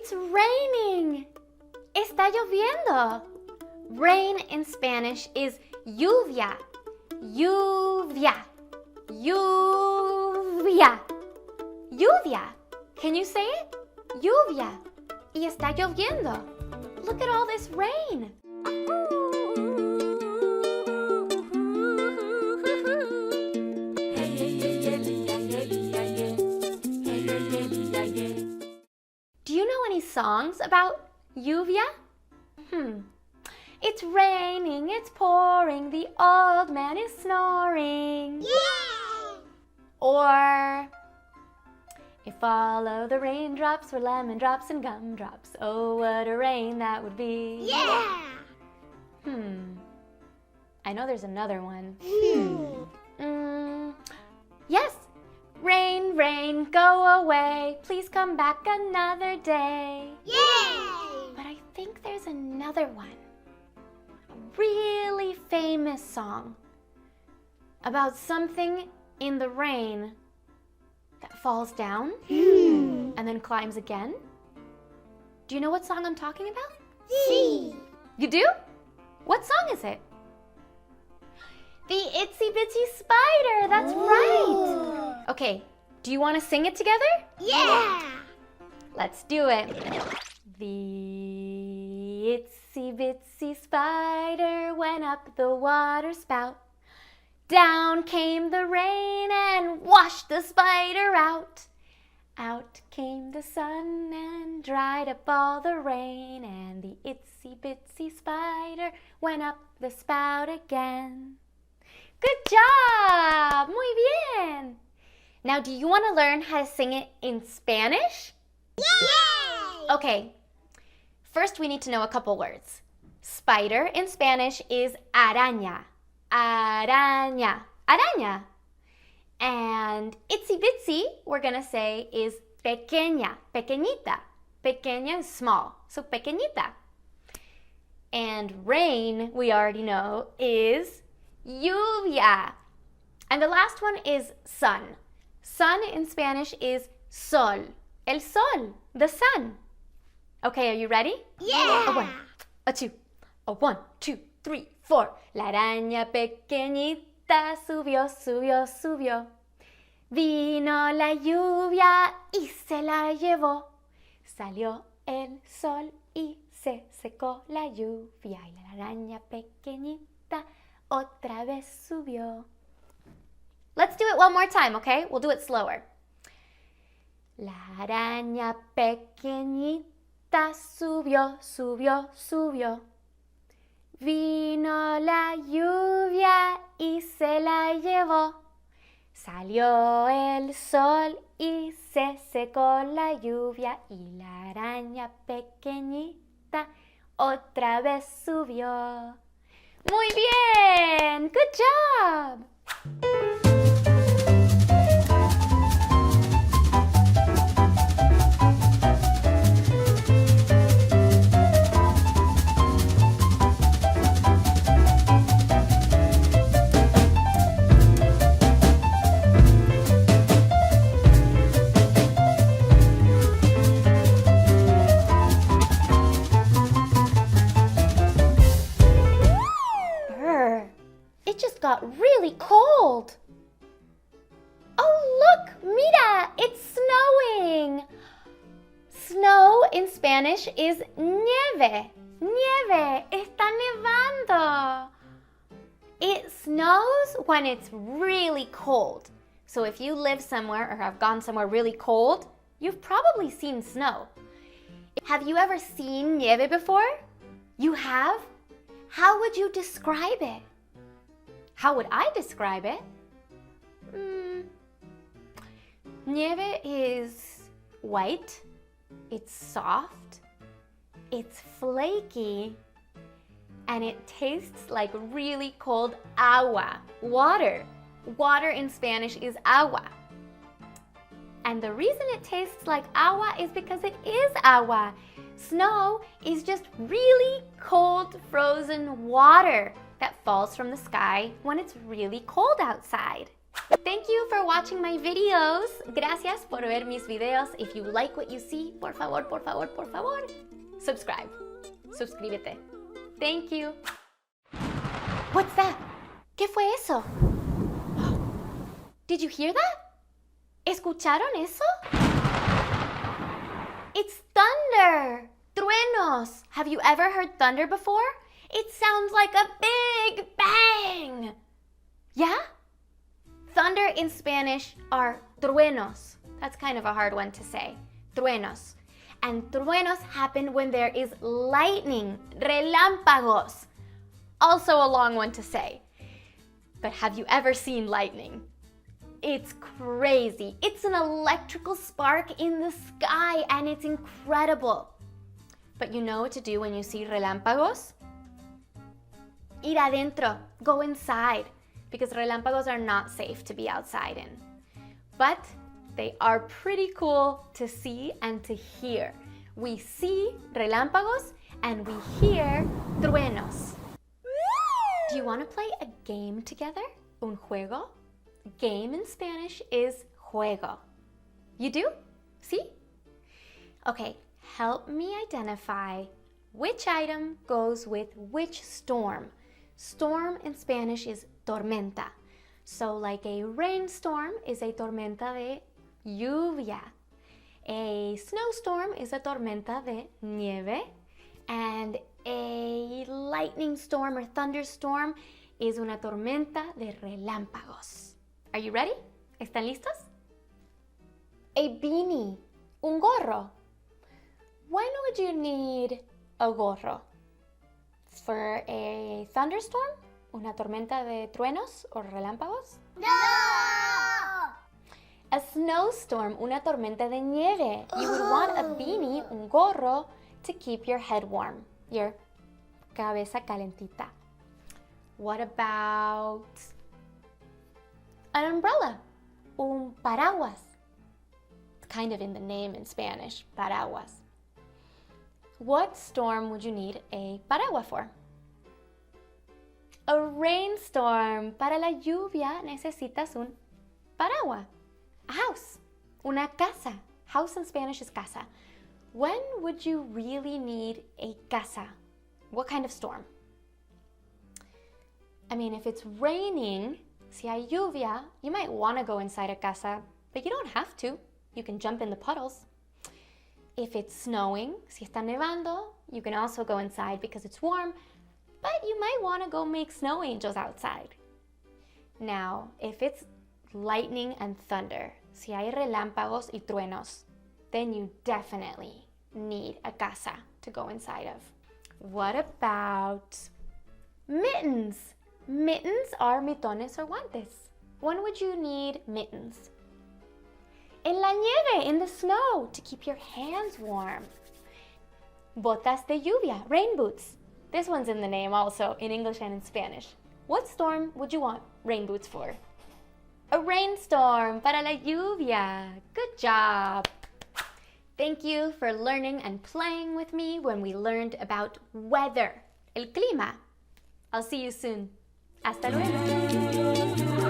It's raining. Está lloviendo. Rain in Spanish is lluvia. Lluvia. Lluvia. Lluvia. Can you say it? Lluvia. Y está lloviendo. Look at all this rain. Do you know any songs about lluvia? It's raining, it's pouring, the old man is snoring. Yay! Or, if all of the raindrops were lemon drops and gumdrops, oh, what a rain that would be. Yeah! I know there's another one. Yes. Rain, rain, go away. Please come back another day. Yay! But I think there's another one. A really famous song about something in the rain that falls down and then climbs again. Do you know what song I'm talking about? Sí. You do? What song is it? The Itsy Bitsy Spider, that's right. Okay, do you want to sing it together? Yeah! Let's do it. The Itsy Bitsy Spider went up the water spout. Down came the rain and washed the spider out. Out came the sun and dried up all the rain, and the Itsy Bitsy Spider went up the spout again. Good job! Muy bien! Now, do you want to learn how to sing it in Spanish? Yay! Okay, first we need to know a couple words. Spider in Spanish is araña. Araña. Araña. And itsy bitsy, we're going to say, is pequeña. Pequeñita. Pequeña is small, so pequeñita. And rain, we already know, is lluvia. And the last one is sun. Sun in Spanish is sol. El sol, the sun. Okay, are you ready? Yeah! A one, a two, a 1, 2, 3, 4. La araña pequeñita subió, subió, subió. Vino la lluvia y se la llevó. Salió el sol y se secó la lluvia. Y la araña pequeñita otra vez subió. Let's do it one more time, okay? We'll do it slower. La araña pequeñita subió, subió, subió. Vino la lluvia y se la llevó. Salió el sol y se secó la lluvia. Y la araña pequeñita otra vez subió. Muy bien! Good job! It just got really cold. Oh, look, mira, it's snowing. Snow in Spanish is nieve. Nieve, está nevando. It snows when it's really cold. So if you live somewhere or have gone somewhere really cold, you've probably seen snow. Have you ever seen nieve before? You have? How would you describe it? How would I describe it? Nieve is white, it's soft, it's flaky, and it tastes like really cold agua, water. Water in Spanish is agua. And the reason it tastes like agua is because it is agua. Snow is just really cold, frozen water that falls from the sky when it's really cold outside. Thank you for watching my videos. Gracias por ver mis videos. If you like what you see, por favor, subscribe. Suscríbete. Thank you. What's that? ¿Qué fue eso? Did you hear that? ¿Escucharon eso? It's thunder! Truenos! Have you ever heard thunder before? It sounds like a big bang! Yeah? Thunder in Spanish are truenos. That's kind of a hard one to say. Truenos. And truenos happen when there is lightning, relámpagos. Also a long one to say. But have you ever seen lightning? It's crazy. It's an electrical spark in the sky and it's incredible. But you know what to do when you see relámpagos? Ir adentro. Go inside. Because relámpagos are not safe to be outside in. But they are pretty cool to see and to hear. We see relámpagos and we hear truenos. Do you want to play a game together? Un juego? Game in Spanish is juego. You do? See? Okay, help me identify which item goes with which storm. Storm in Spanish is tormenta. So like a rainstorm is a tormenta de lluvia. A snowstorm is a tormenta de nieve. And a lightning storm or thunderstorm is una tormenta de relámpagos. Are you ready? ¿Están listos? A beanie, un gorro. When would you need a gorro? For a thunderstorm? ¿Una tormenta de truenos o relámpagos? No! A snowstorm, una tormenta de nieve. You would want a beanie, un gorro, to keep your head warm, your cabeza calentita. What about an umbrella? Un paraguas. It's kind of in the name in Spanish, paraguas. What storm would you need a paraguas for? A rainstorm. Para la lluvia necesitas un paraguas. A house. Una casa. House in Spanish is casa. When would you really need a casa? What kind of storm? I mean, if it's raining, si hay lluvia, you might want to go inside a casa, but you don't have to. You can jump in the puddles. If it's snowing, si está nevando, you can also go inside because it's warm, but you might want to go make snow angels outside. Now, if it's lightning and thunder, si hay relámpagos y truenos, then you definitely need a casa to go inside of. What about mittens? Mittens are mitones or guantes. When would you need mittens? En la nieve, in the snow, to keep your hands warm. Botas de lluvia, rain boots. This one's in the name also, in English and in Spanish. What storm would you want rain boots for? A rainstorm, para la lluvia. Good job. Thank you for learning and playing with me when we learned about weather, el clima. I'll see you soon. Hasta luego.